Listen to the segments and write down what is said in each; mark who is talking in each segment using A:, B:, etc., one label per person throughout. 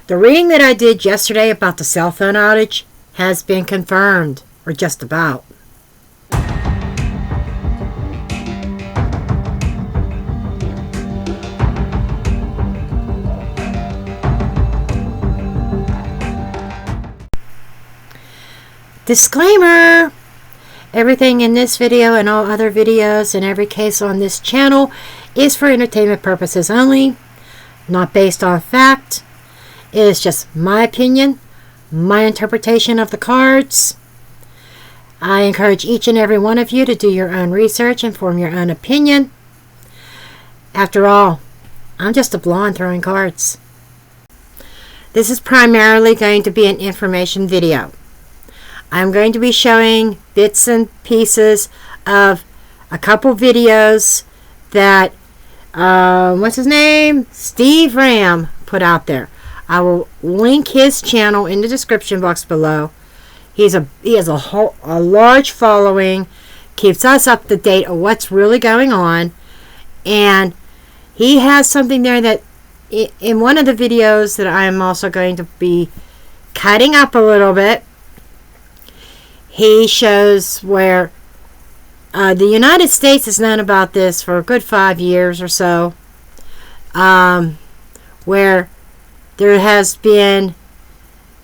A: The reading that I did yesterday about the cell phone outage has been confirmed, or just about. Disclaimer! Everything in this video and all other videos and every case on this channel is for entertainment purposes only, not based on fact. It is just my opinion, my interpretation of the cards. I encourage each and every one of you to do your own research and form your own opinion. After all, I'm just a blonde throwing cards. This is primarily going to be an information video. I'm going to be showing bits and pieces of a couple videos that, what's his name? Steve Ram put out there. I will link his channel in the description box below. He has a large following, keeps us up to date on what's really going on, and he has something there that in one of the videos that I'm also going to be cutting up a little bit. He shows where the United States has known about this for a good 5 years or so, where there has been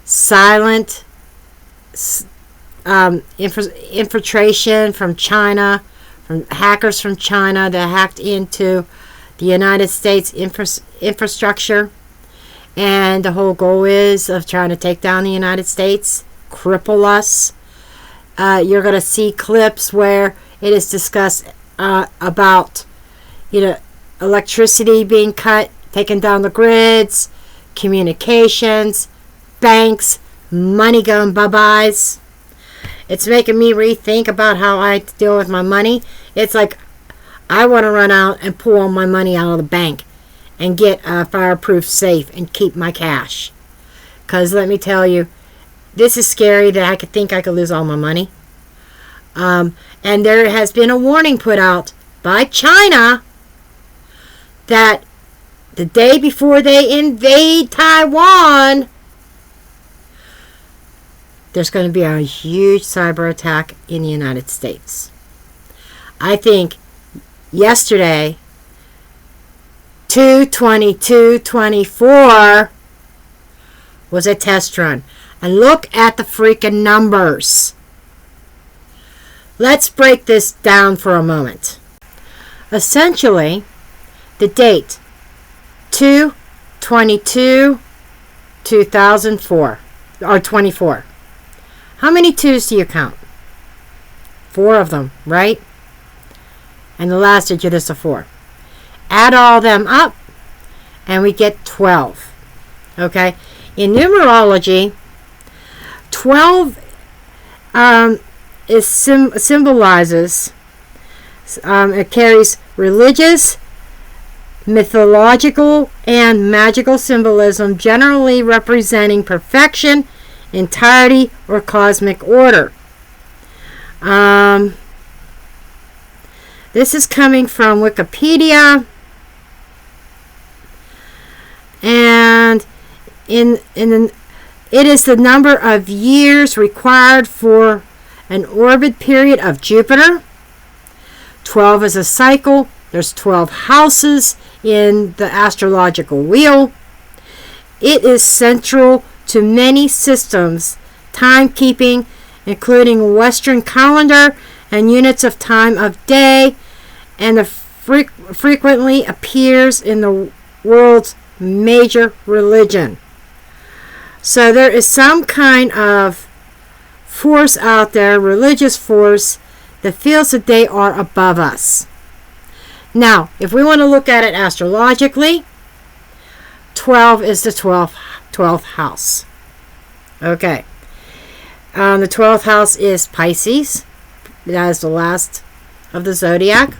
A: silent infiltration from China, from hackers from China that hacked into the United States infrastructure. And the whole goal is of trying to take down the United States, cripple us. You're going to see clips where it is discussed about, electricity being cut, taking down the grids, communications, banks, money going bye-byes. It's making me rethink about how I deal with my money. It's like I want to run out and pull all my money out of the bank and get a fireproof safe and keep my cash. Because let me tell you, this is scary that I could think I could lose all my money. And there has been a warning put out by China that the day before they invade Taiwan, there's going to be a huge cyber attack in the United States. I think yesterday, 2/22/24 was a test run. And look at the freaking numbers. Let's break this down for a moment. Essentially, the date 2/22/2004 or 24. How many twos do you count? 4 of them, right? And the last digit is a 4. Add all them up, and we get 12. Okay? In numerology, 12 symbolizes, it carries religious, mythological, and magical symbolism, generally representing perfection, entirety, or cosmic order. This is coming from Wikipedia, and it is the number of years required for an orbit period of Jupiter. 12 is a cycle. There's 12 houses in the astrological wheel. It is central to many systems, timekeeping, including Western calendar and units of time of day, and frequently appears in the world's major religion. So there is some kind of force out there, religious force, that feels that they are above us. Now, if we want to look at it astrologically, 12 is the 12th house. Okay. The 12th house is Pisces. That is the last of the zodiac.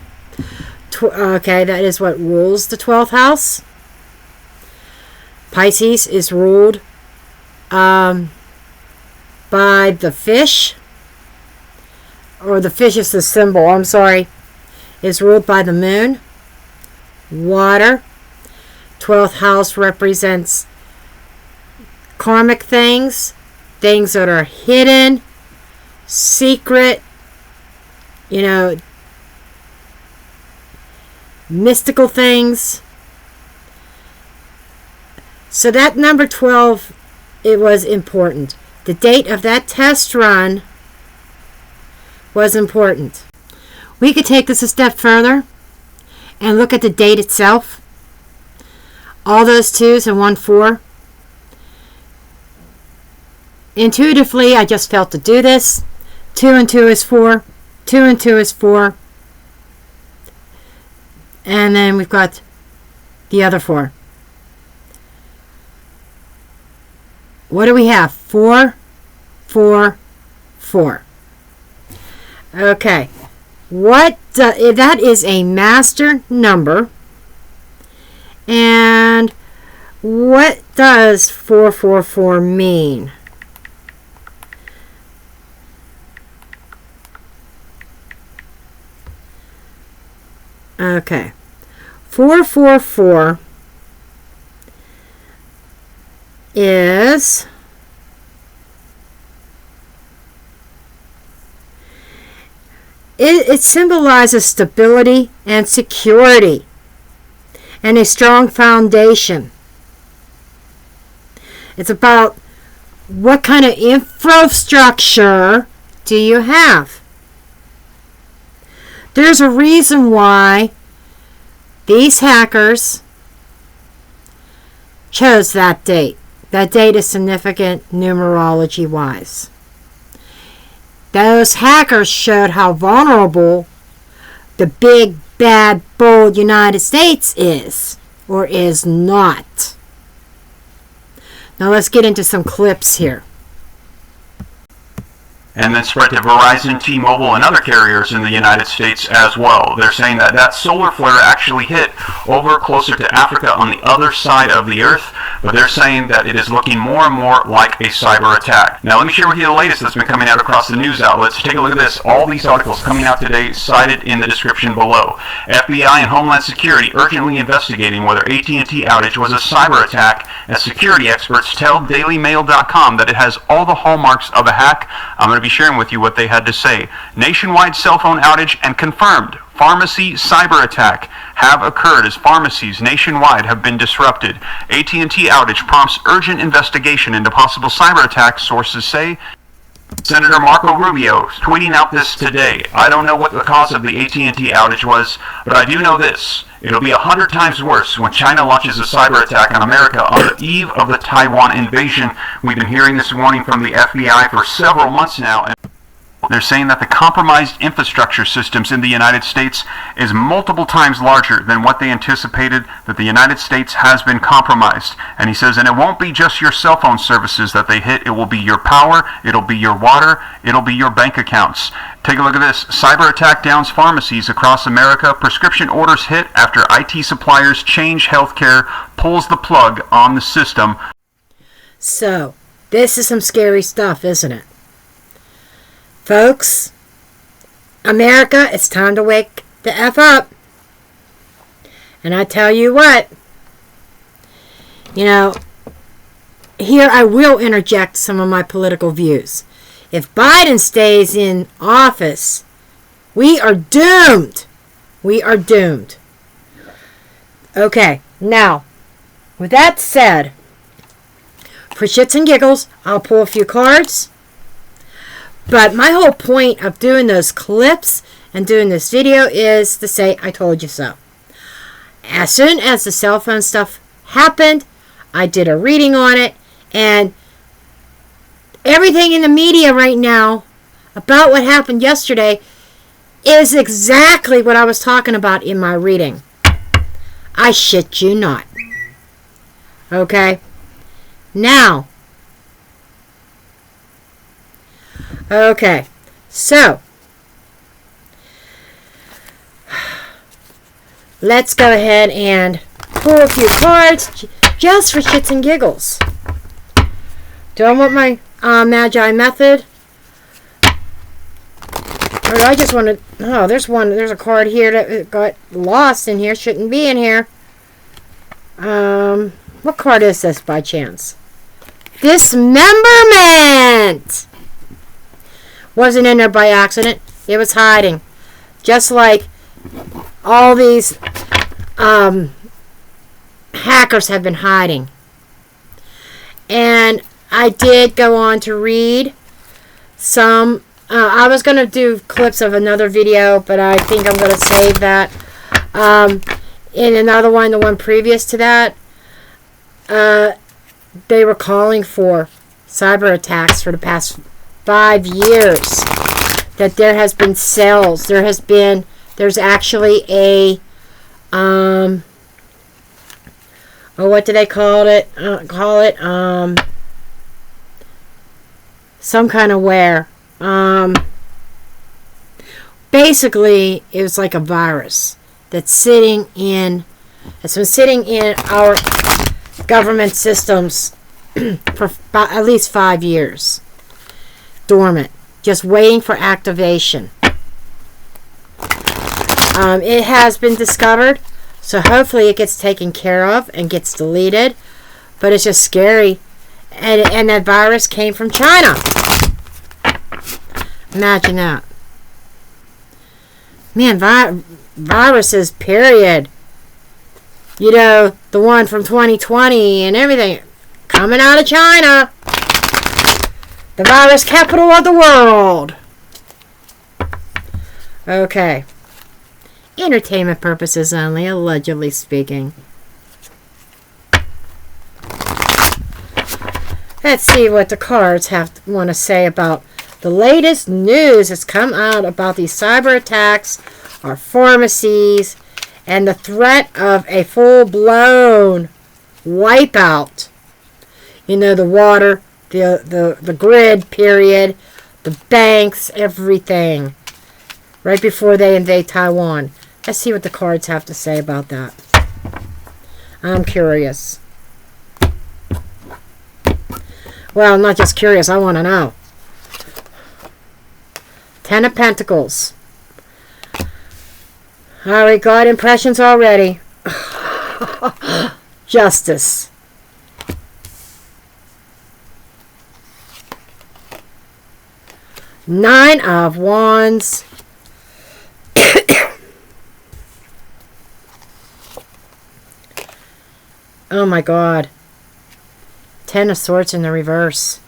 A: Okay, that is what rules the 12th house. Pisces is ruled by the fish, or the fish is the symbol, I'm sorry, is ruled by the moon. Water. 12th house represents karmic things, things that are hidden, secret, you know, mystical things. So that number 12, it was important. The date of that test run was important. We could take this a step further and look at the date itself. All those 2s and 1 4. Intuitively, I just felt to do this. 2 and 2 is 4. 2 and 2 is 4. And then we've got the other 4. What do we have? 4, 4, 4. Okay. That is a master number. And what does 444 mean? Okay. 444 is it symbolizes stability and security and a strong foundation. It's about what kind of infrastructure do you have? There's a reason why these hackers chose that date. That date is significant numerology-wise. Those hackers showed how vulnerable the big, bad, bold United States is, or is not. Now let's get into some clips here.
B: And then spread to Verizon, T-Mobile, and other carriers in the United States as well. They're saying that that solar flare actually hit over closer to Africa on the other side of the Earth, but they're saying that it is looking more and more like a cyber attack. Now let me share with you the latest that's been coming out across the news outlets. Take a look at this. All these articles coming out today cited in the description below. FBI and Homeland Security urgently investigating whether AT&T outage was a cyber attack, as security experts tell DailyMail.com that it has all the hallmarks of a hack. I'm going to be sharing with you what they had to say. Nationwide cell phone outage and confirmed pharmacy cyber attack have occurred as pharmacies nationwide have been disrupted. AT&T outage prompts urgent investigation into possible cyber attack, sources say. Senator Marco Rubio tweeting out this today. I don't know what the cause of the AT&T outage was, but I do know this. It'll be 100 times worse when China launches a cyber attack on America on the eve of the Taiwan invasion. We've been hearing this warning from the FBI for several months now. And they're saying that the compromised infrastructure systems in the United States is multiple times larger than what they anticipated, that the United States has been compromised. And he says, and it won't be just your cell phone services that they hit, it will be your power, it'll be your water, it'll be your bank accounts. Take a look at this. Cyber attack downs pharmacies across America. Prescription orders hit after IT suppliers Change Healthcare pulls the plug on the system.
A: So, this is some scary stuff, isn't it? Folks, America, it's time to wake the F up. And I tell you what, you know, here I will interject some of my political views. If Biden stays in office, we are doomed. We are doomed. Okay, now, with that said, for shits and giggles, I'll pull a few cards. But my whole point of doing those clips and doing this video is to say, I told you so. As soon as the cell phone stuff happened, I did a reading on it, and everything in the media right now about what happened yesterday is exactly what I was talking about in my reading. I shit you not. Okay? Now, okay, so let's go ahead and pull a few cards just for shits and giggles. Do I want my Magi method? Or do I just want to... Oh, there's a card here that got lost in here. Shouldn't be in here. What card is this by chance? Dismemberment! Wasn't in there by accident. It was hiding. Just like all these hackers have been hiding. And I did go on to read some. I was going to do clips of another video, but I think I'm going to save that. In another one, the one previous to that, they were calling for cyber attacks for the past 5 years. That there has been cells. There's actually a, what do they call it? Some kind of ware. Basically, it was like a virus that's been sitting in our government systems for at least 5 years. Dormant. Just waiting for activation. It has been discovered, so hopefully it gets taken care of and gets deleted. But it's just scary. And that virus came from China. Imagine that. Man, viruses, period. You know, the one from 2020 and everything. Coming out of China. The virus capital of the world. Okay. Entertainment purposes only, allegedly speaking. Let's see what the cards want to say about the latest news that's come out about these cyber attacks, our pharmacies, and the threat of a full-blown wipeout. You know, the water, the grid, period, the banks, everything. Right before they invade Taiwan. Let's see what the cards have to say about that. I'm curious. Well, I'm not just curious, I want to know. 10 of Pentacles. Alright, got impressions already. Justice. Nine of Wands. Oh my God. 10 of Swords in the reverse.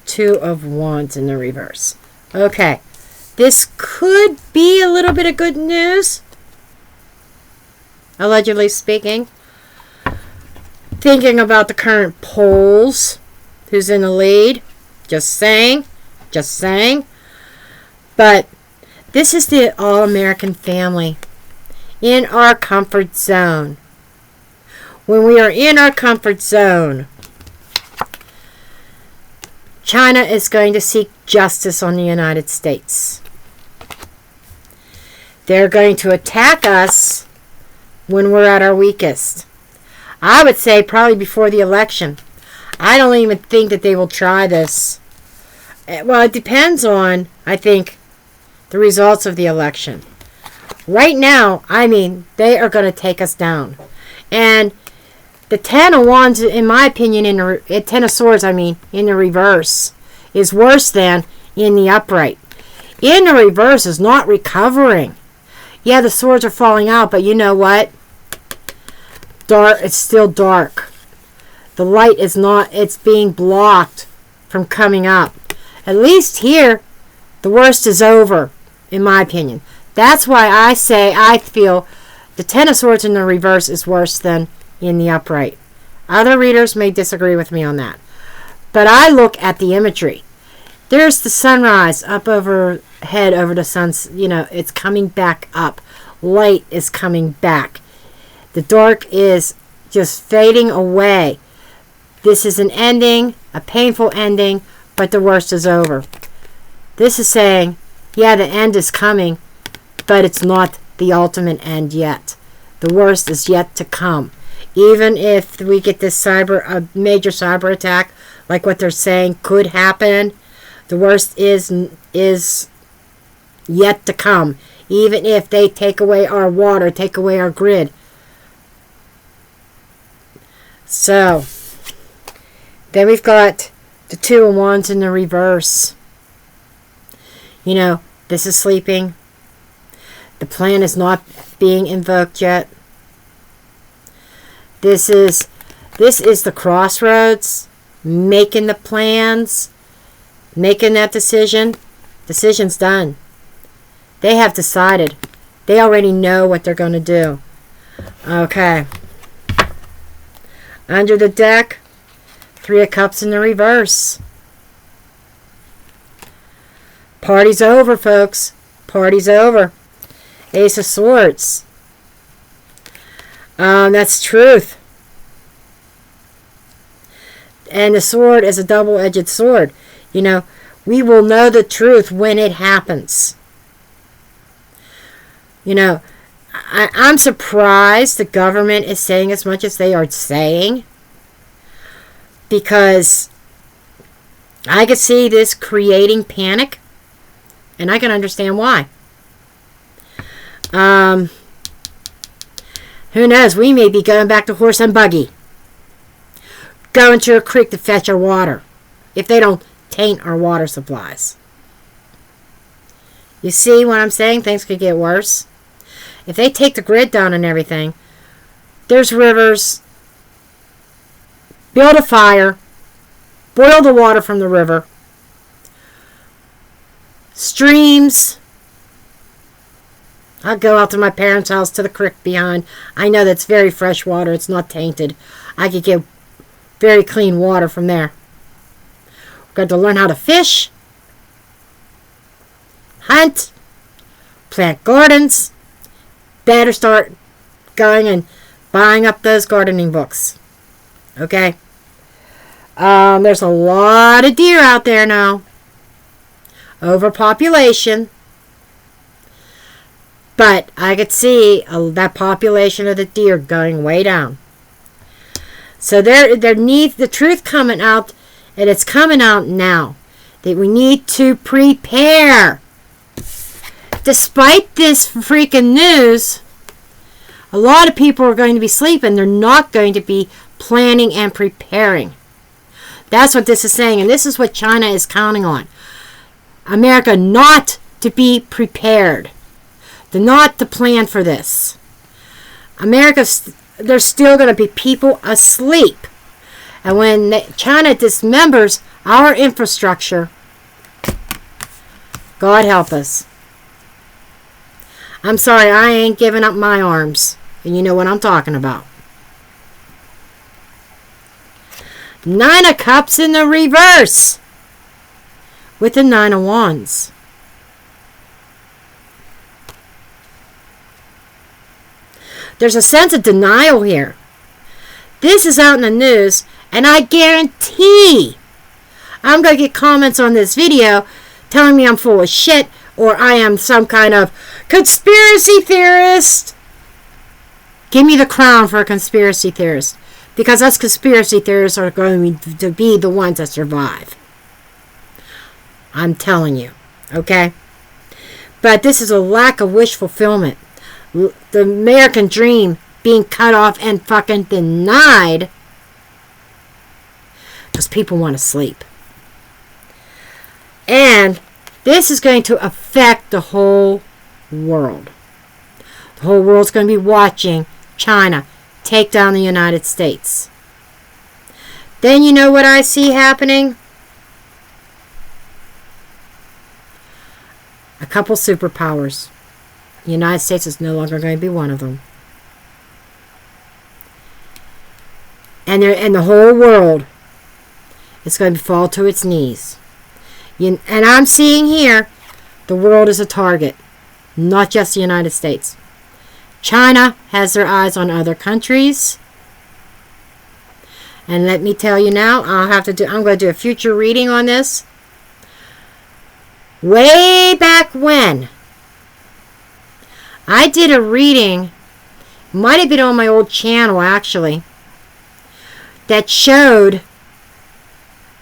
A: Two of Wands in the reverse. Okay. This could be a little bit of good news. Allegedly speaking. Thinking about the current polls. Who's in the lead. Just saying. Just saying. But this is the all-American family. In our comfort zone. When we are in our comfort zone, China is going to seek justice on the United States. They're going to attack us when we're at our weakest. I would say probably before the election. I don't even think that they will try this. Well, it depends on, I think, the results of the election. Right now, I mean, they are going to take us down. And the 10 of Wands, in my opinion, 10 of Swords, I mean, in the reverse, is worse than in the upright. In the reverse is not recovering. Yeah, the swords are falling out, but you know what? Dark. It's still dark. The light is not, it's being blocked from coming up. At least here, the worst is over, in my opinion. That's why I say I feel the 10 of Swords in the reverse is worse than in the upright. Other readers may disagree with me on that. But I look at the imagery. There's the sunrise up overhead over the sun's, you know, it's coming back up. Light is coming back. The dark is just fading away. This is an ending, a painful ending, but the worst is over. This is saying, yeah, the end is coming, but it's not the ultimate end yet. The worst is yet to come. Even if we get this major cyber attack, like what they're saying could happen, the worst is yet to come. Even if they take away our water, take away our grid, So, then we've got the 2 of Wands in the reverse. You know, this is sleeping. The plan is not being invoked yet. This is the crossroads, making the plans, making that decision. Decision's done. They have decided. They already know what they're going to do. Okay. Under the deck, 3 of Cups in the reverse. Party's over, folks. Party's over. Ace of Swords. That's truth. And the sword is a double-edged sword. You know, we will know the truth when it happens. You know, I'm surprised the government is saying as much as they are saying, because I could see this creating panic, and I can understand why. Who knows? We may be going back to horse and buggy, going to a creek to fetch our water, if they don't taint our water supplies. You see what I'm saying? Things could get worse. If they take the grid down and everything, there's rivers. Build a fire. Boil the water from the river. Streams. I'll go out to my parents' house to the creek behind. I know that's very fresh water. It's not tainted. I could get very clean water from there. We've got to learn how to fish. Hunt. Plant gardens. Better start going and buying up those gardening books. Okay? There's a lot of deer out there now. Overpopulation. But I could see that population of the deer going way down. So there needs the truth coming out, and it's coming out now. That we need to prepare. Despite this freaking news, a lot of people are going to be sleeping. They're not going to be planning and preparing. That's what this is saying, and this is what China is counting on. America not to be prepared. They're not to plan for this. There's still going to be people asleep. And when China dismembers our infrastructure, God help us. I'm sorry, I ain't giving up my arms. And you know what I'm talking about. 9 of Cups in the reverse. With the 9 of Wands. There's a sense of denial here. This is out in the news, and I guarantee I'm going to get comments on this video telling me I'm full of shit, or I am some kind of conspiracy theorist. Give me the crown for a conspiracy theorist, because us conspiracy theorists are going to be the ones that survive. I'm telling you, okay? But this is a lack of wish fulfillment. The American dream being cut off and fucking denied because people want to sleep. And this is going to affect the whole world. The whole world's going to be watching China take down the United States. Then you know what I see happening? A couple superpowers. The United States is no longer going to be one of them. And the whole world is going to fall to its knees. And I'm seeing here, the world is a target. Not just the United States. China has their eyes on other countries. And let me tell you now, I'm going to do a future reading on this. Way back when, I did a reading, might have been on my old channel actually, that showed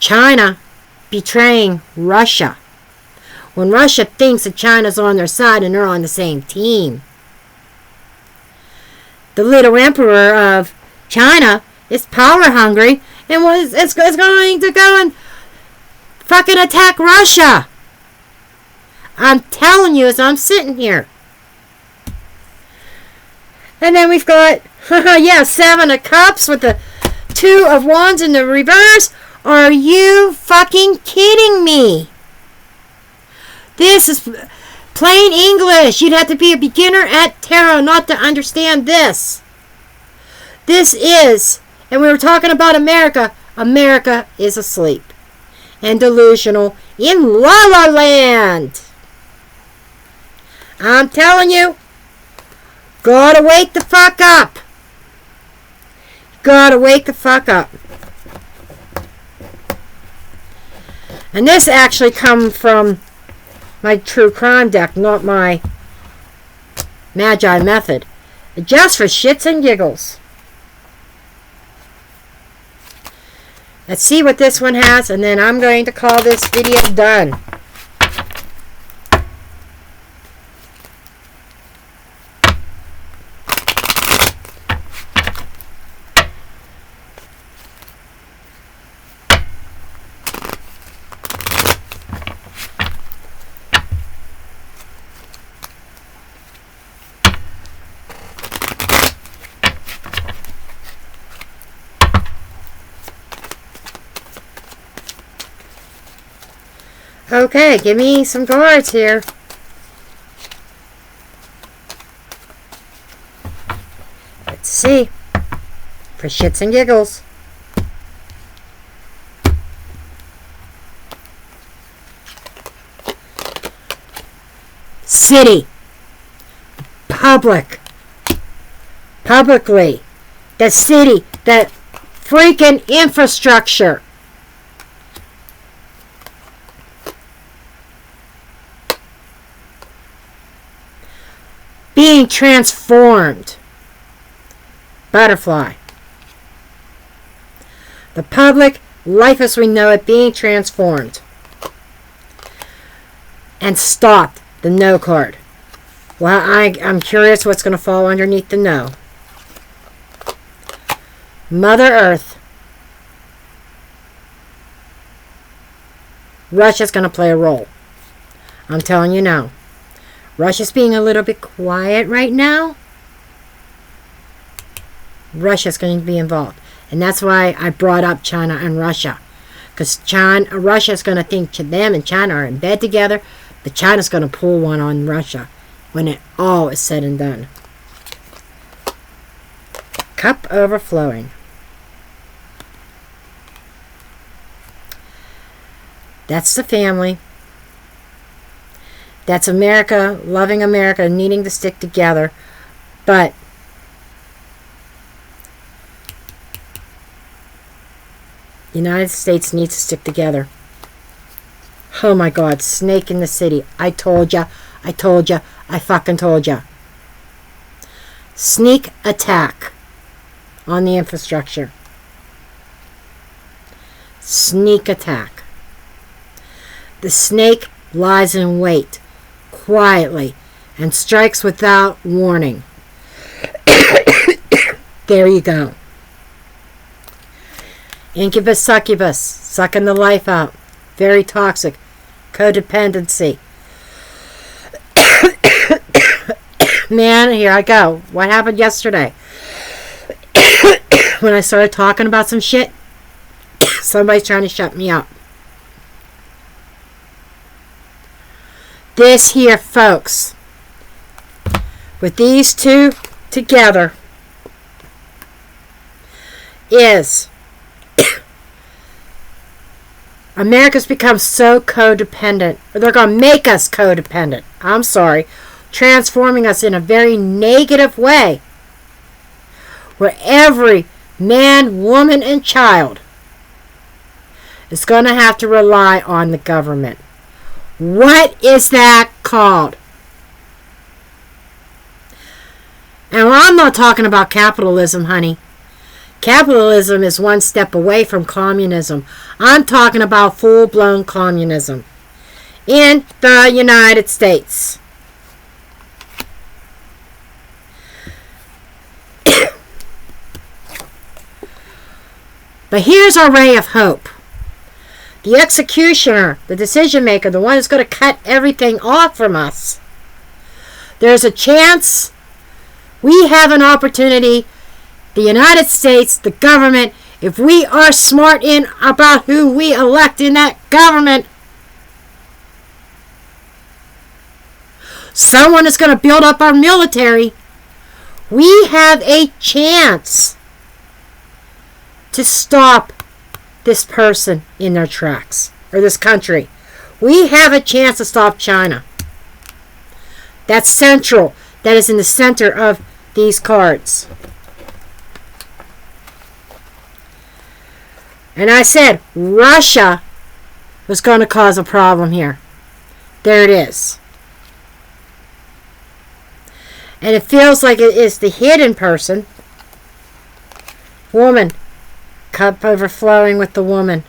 A: China betraying Russia. When Russia thinks that China's on their side and they're on the same team. The little emperor of China is power hungry and it's going to go and fucking attack Russia. I'm telling you as I'm sitting here. And then we've got, yeah, 7 of Cups with the 2 of Wands in the reverse. Are you fucking kidding me? This is plain English. You'd have to be a beginner at tarot not to understand this. This is, and we were talking about America. America is asleep and delusional in La La Land. I'm telling you, gotta wake the fuck up. Gotta wake the fuck up. And this actually comes from my true crime deck, not my Magi method. Just for shits and giggles. Let's see what this one has, and then I'm going to call this video done. Okay, give me some cards here. Let's see. For shits and giggles. City. Public. Publicly. The city. That freaking infrastructure. Being transformed. Butterfly. The public, life as we know it, being transformed. And stopped. The no card. Well, I'm curious what's going to fall underneath the no. Mother Earth. Russia's going to play a role. I'm telling you now. Russia's being a little bit quiet right now. Russia's going to be involved. And that's why I brought up China and Russia. Because Russia's going to think them and China are in bed together. But China's going to pull one on Russia when it all is said and done. Cup overflowing. That's the family. That's America, loving America, needing to stick together. But the United States needs to stick together. Oh my God, snake in the city. I told ya, I told ya, I fucking told ya. Sneak attack on the infrastructure. Sneak attack. The snake lies in wait. Quietly and strikes without warning. There you go. Incubus, succubus, sucking the life out. Very toxic. Codependency. Man, here I go. What happened yesterday? When I started talking about some shit, somebody's trying to shut me up. This here, folks, with these two together, is America's become so codependent, or they're going to make us codependent. I'm sorry, transforming us in a very negative way, where every man, woman, and child is going to have to rely on the government. What is that called? And I'm not talking about capitalism, honey. Capitalism is one step away from communism. I'm talking about full-blown communism in the United States. But here's our ray of hope. The executioner, the decision maker, the one who's going to cut everything off from us. There's a chance, we have an opportunity, the United States, the government, if we are smart in about who we elect in that government, someone is going to build up our military. We have a chance to stop this person in their tracks, or this country. We have a chance to stop China. That's central. That is in the center of these cards. And I said Russia was going to cause a problem here. There it is. And it feels like it is the hidden person. Woman. Cup overflowing with the woman.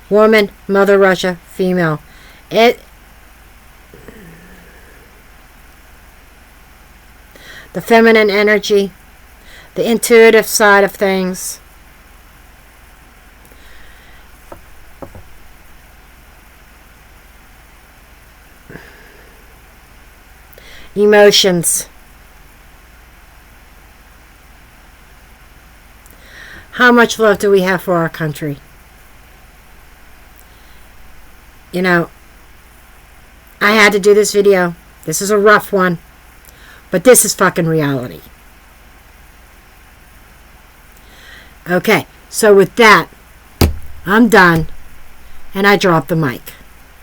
A: Woman, Mother Russia, female. The feminine energy. The intuitive side of things. Emotions. How much love do we have for our country? You know, I had to do this video. This is a rough one. But this is fucking reality. Okay, so with that, I'm done. And I drop the mic.